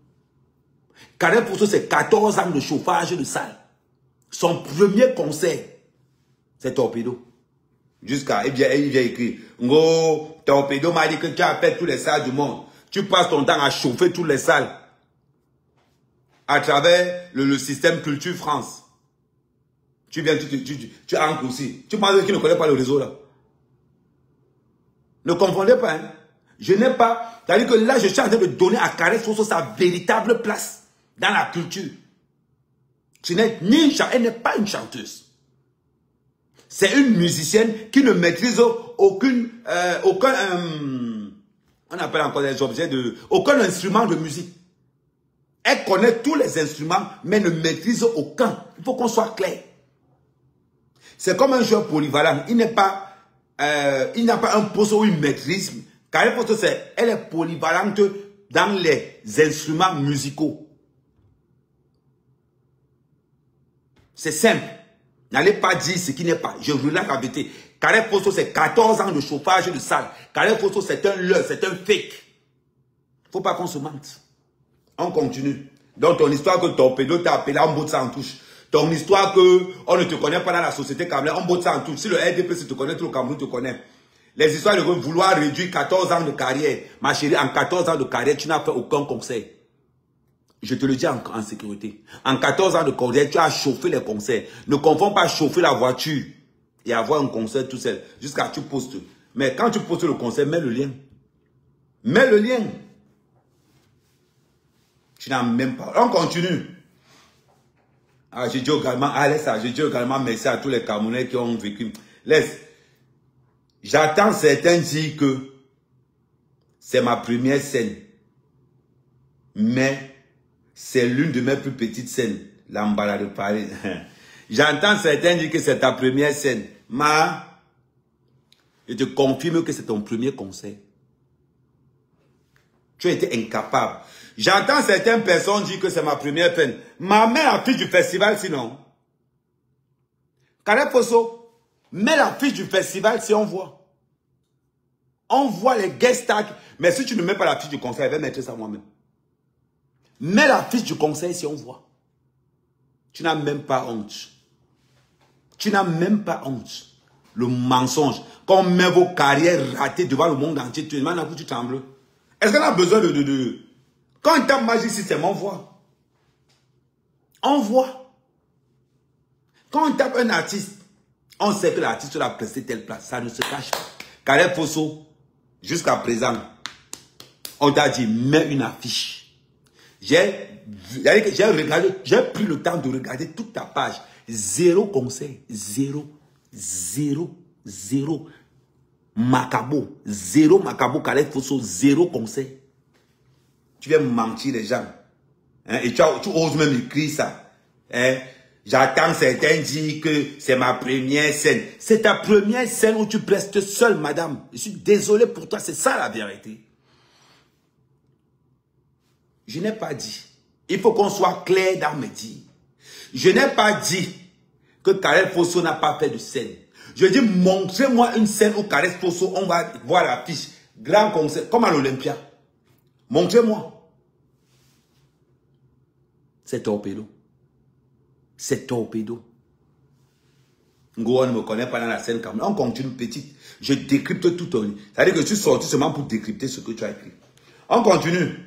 Caresse Fosso, c'est 14 ans de chauffage de salle. Son premier concert, c'est Torpedo. Jusqu'à, il vient écrire, Ngo, Torpedo m'a dit que tu as fait toutes les salles du monde. Tu passes ton temps à chauffer toutes les salles. À travers le système Culture France. Tu viens, tu ancres aussi. Tu penses qu'il ne connaît pas le réseau là. Ne confondez pas. Hein. Je n'ai pas... C'est-à-dire que là, je suis en train de donner à Caresse Fosso sa véritable place dans la culture. Tu n'es ni une chanteuse, elle n'est pas une chanteuse. C'est une musicienne qui ne maîtrise aucun instrument de musique. Elle connaît tous les instruments, mais ne maîtrise aucun. Il faut qu'on soit clair. C'est comme un joueur polyvalent. Il n'a pas un poste où il maîtrise. Caresse Fosso, elle est polyvalente dans les instruments musicaux. C'est simple. N'allez pas dire ce qui n'est pas. Je relate la vérité. Caresse Fosso, c'est 14 ans de chauffage de salle. Caresse Fosso, c'est un leurre, c'est un fake. Il ne faut pas qu'on se mente. On continue. Donc, ton histoire que Torpedo t'a appelé, on botte ça en touche. Ton histoire que on ne te connaît pas dans la société camerounaise, on botte ça en touche. Si le RDP te connaît, tout le Cameroun te connaît. Les histoires de vouloir réduire 14 ans de carrière. Ma chérie, en 14 ans de carrière, tu n'as fait aucun conseil. Je te le dis en sécurité. En 14 ans de carrière, tu as chauffé les concerts. Ne confonds pas chauffer la voiture et avoir un concert tout seul. Jusqu'à ce que tu postes. Mais quand tu postes le concert, mets le lien. Mets le lien. Tu n'as même pas. On continue. Ah, je dis également, je dis également merci à tous les Camerounais qui ont vécu. Laisse. J'attends certains dire que c'est ma première scène. Mais c'est l'une de mes plus petites scènes. L'Ambala de Paris. J'entends certains dire que c'est ta première scène. Mais je te confirme que c'est ton premier concert. Tu as été incapable. J'entends certaines personnes dire que c'est ma première peine. Ma mère affiche du festival sinon. Caresse Fosso, mets l'affiche du festival si on voit. On voit les guest stars. Mais si tu ne mets pas l'affiche du concert, je vais mettre ça moi-même. Mets la fiche du conseil si on voit. Tu n'as même pas honte. Tu n'as même pas honte. Le mensonge. Quand on met vos carrières ratées devant le monde entier, tu demandes à vous, tu trembles. Est-ce qu'on a besoin de... Quand on tape Magic System, on voit. On voit. Quand on tape un artiste, on sait que l'artiste a presté telle place. Ça ne se cache pas. Caleb Fosso, jusqu'à présent, on t'a dit, mets une affiche. J'ai regardé, j'ai pris le temps de regarder toute ta page. Zéro conseil. Zéro. Macabo. Zéro Macabo, Caleb Fosso, zéro conseil. Tu viens mentir les gens. Hein, et tu oses même écrire ça. Hein? J'attends certains dire que c'est ma première scène. C'est ta première scène où tu prestes seul, madame. Je suis désolé pour toi, c'est ça la vérité. Je n'ai pas dit. Il faut qu'on soit clair dans mes dires. Je n'ai pas dit que Caleb Fosso n'a pas fait de scène. Je dis, montrez-moi une scène où Caleb Fosso, on va voir l'affiche. Grand concert, comme à l'Olympia. Montrez-moi. C'est torpedo. C'est torpedo. Ngo, on ne me connaît pas dans la scène quand même. On continue petite. Je décrypte tout ton... C'est-à-dire que je suis sorti seulement pour décrypter ce que tu as écrit. On continue.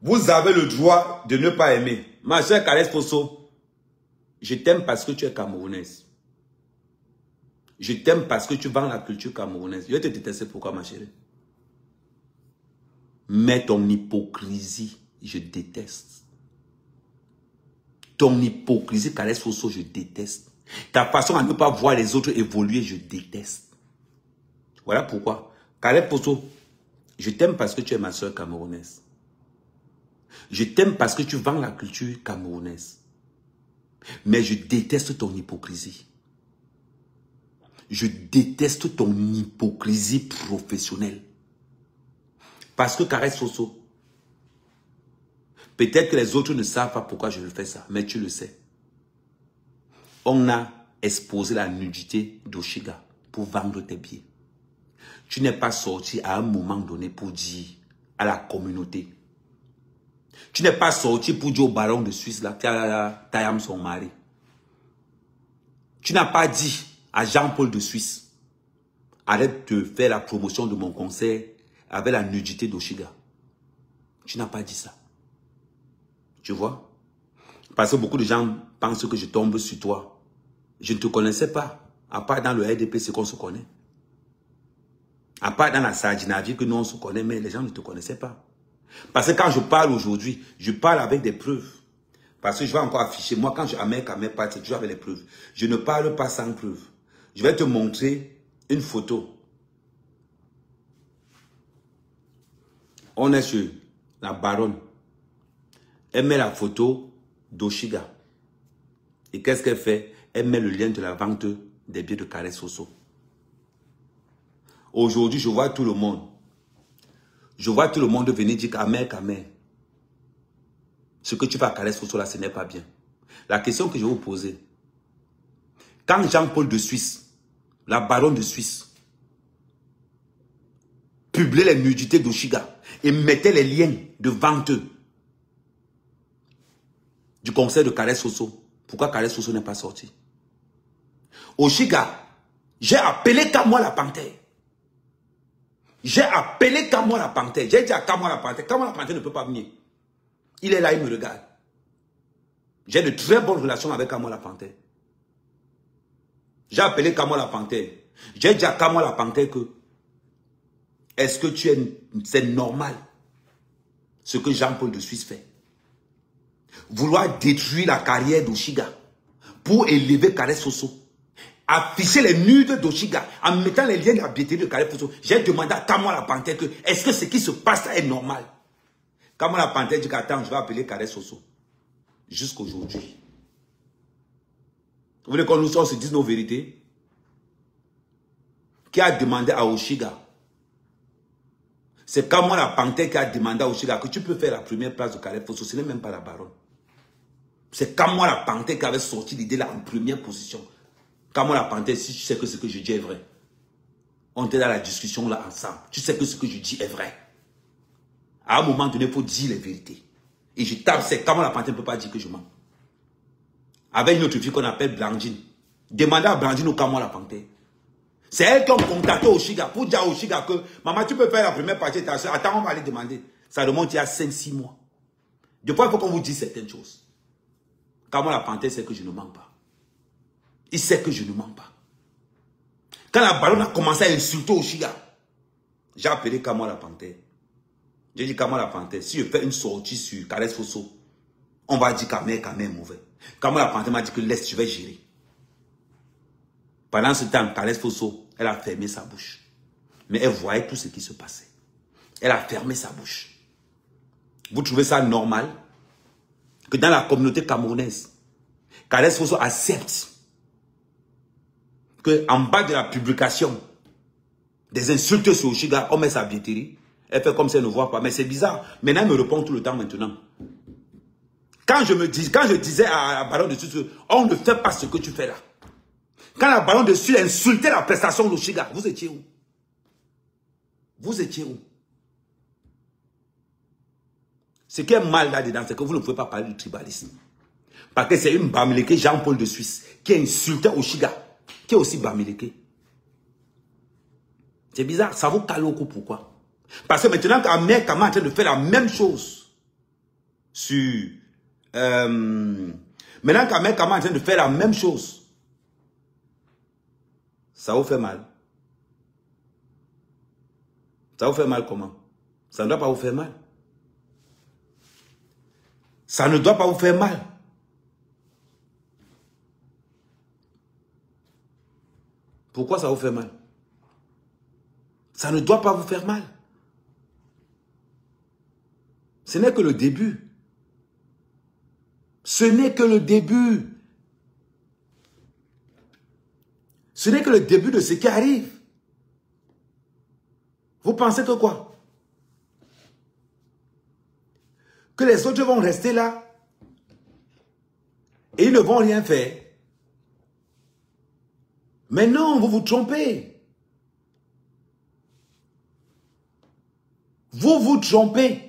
Vous avez le droit de ne pas aimer. Ma soeur Caleb Fosso, je t'aime parce que tu es camerounaise. Je t'aime parce que tu vends la culture camerounaise. Je vais te détester pourquoi, ma chérie? Mais ton hypocrisie, je déteste. Ton hypocrisie, Caleb Fosso, je déteste. Ta façon à ne pas voir les autres évoluer, je déteste. Voilà pourquoi. Caleb Fosso, je t'aime parce que tu es ma soeur camerounaise. Je t'aime parce que tu vends la culture camerounaise. Mais je déteste ton hypocrisie. Je déteste ton hypocrisie professionnelle. Parce que Caleb Fosso, peut-être que les autres ne savent pas pourquoi je fais ça, mais tu le sais. On a exposé la nudité d'Oshiga pour vendre tes billets. Tu n'es pas sorti à un moment donné pour dire à la communauté. Tu n'es pas sorti pour dire au baron de Suisse, là, Tayam son mari. Tu n'as pas dit à Jean-Paul de Suisse, arrête de faire la promotion de mon concert avec la nudité d'Oshiga. Tu n'as pas dit ça. Tu vois? Parce que beaucoup de gens pensent que je tombe sur toi. Je ne te connaissais pas. À part dans le RDP, c'est qu'on se connaît. À part dans la Sardinavie, que nous on se connaît, mais les gens ne te connaissaient pas. Parce que quand je parle aujourd'hui, je parle avec des preuves. Parce que je vais encore afficher. Moi, quand je amène part, c'est toujours avec les preuves. Je ne parle pas sans preuves. Je vais te montrer une photo. On est sur la baronne. Elle met la photo d'Oshiga. Et qu'est-ce qu'elle fait? Elle met le lien de la vente des billets de Caleb Fosso. Aujourd'hui, je vois tout le monde. Je vois tout le monde venir dire qu'Amer. Ce que tu fais à Caleb Fosso là, ce n'est pas bien. La question que je vais vous poser. Quand Jean-Paul de Suisse, la baronne de Suisse, publiait les nudités d'Oshiga et mettait les liens de vente du concert de Caleb Fosso, pourquoi Caleb Fosso n'est pas sorti? Oshiga, j'ai appelé Kamoa la panthère. J'ai appelé Kamoa la panthère. J'ai dit à Kamoa la panthère, Kamoa la panthère ne peut pas venir. Il est là, il me regarde. J'ai de très bonnes relations avec Kamoa la panthère. J'ai appelé Kamoa la panthère. J'ai dit à Kamoa la panthère que est-ce que c'est normal ce que Jean-Paul de Suisse fait? Vouloir détruire la carrière d'Oshiga pour élever Caleb Fosso. Afficher les nudes d'Oshiga en mettant les liens de la billetterie de Caleb Fosso. J'ai demandé à Kamoa la panthère que est-ce que ce qui se passe là est normal? Kamoa la panthère dit qu'attends, je vais appeler Caleb Fosso. Jusqu'aujourd'hui. Vous voulez qu'on nous se dise nos vérités? Qui a demandé à Oshiga? C'est Kamoa la panthère qui a demandé à Oshiga que tu peux faire la première place de Caleb Fosso. Ce n'est même pas la baronne. C'est Kamoa la panthère qui avait sorti l'idée là en première position. Kamoa la panthère, si tu sais que ce que je dis est vrai, on était dans la discussion là ensemble. Tu sais que ce que je dis est vrai. À un moment donné, il faut dire les vérités. Et je tape, c'est comment la panthère ne peut pas dire que je mens. Avec une autre fille qu'on appelle Blandine. Demandez à Blandine ou comment la panthère. C'est elle qui a contacté Oshiga pour dire à Oshiga que maman, tu peux faire la première partie de ta soeur. Attends, on va aller demander. Ça remonte il y a 5-6 mois. Des fois, il faut qu'on vous dise certaines choses. Comment la panthère sait que je ne mens pas. Il sait que je ne mens pas. Quand la baronne a commencé à insulter Oshiga, j'ai appelé Kamo la panthère. J'ai dit Kamo la panthère, si je fais une sortie sur Caresse Fosso, on va dire Kamo est mauvais. Kamo la panthère m'a dit que laisse, je vais gérer. Pendant ce temps, Caresse Fosso, elle a fermé sa bouche. Mais elle voyait tout ce qui se passait. Elle a fermé sa bouche. Vous trouvez ça normal que dans la communauté camerounaise, Caresse Fosso accepte qu'en bas de la publication des insultes sur Oshiga, on met sa billetterie. Elle fait comme si elle ne voit pas. Mais c'est bizarre. Maintenant, elle me répond tout le temps maintenant. Quand je disais à la baronne de Sud, on ne fait pas ce que tu fais là. Quand la baronne de Sud insultait la prestation d'Oshiga, vous étiez où? Vous étiez où? Ce qui est mal là-dedans, c'est que vous ne pouvez pas parler du tribalisme. Parce que c'est une Bamileke, Jean-Paul de Suisse, qui a insulté Oshiga, qui est aussi Bamileke. C'est bizarre, ça vous cale au cou, pourquoi? Parce que maintenant qu'Ahmed Kama est en train de faire la même chose sur... maintenant qu'Ahmed Kama est en train de faire la même chose, ça vous fait mal. Ça vous fait mal comment? Ça ne doit pas vous faire mal. Ça ne doit pas vous faire mal. Pourquoi ça vous fait mal? Ça ne doit pas vous faire mal. Ce n'est que le début. Ce n'est que le début. Ce n'est que le début de ce qui arrive. Vous pensez que quoi? Que les autres vont rester là et ils ne vont rien faire. Mais non, vous vous trompez. Vous vous trompez.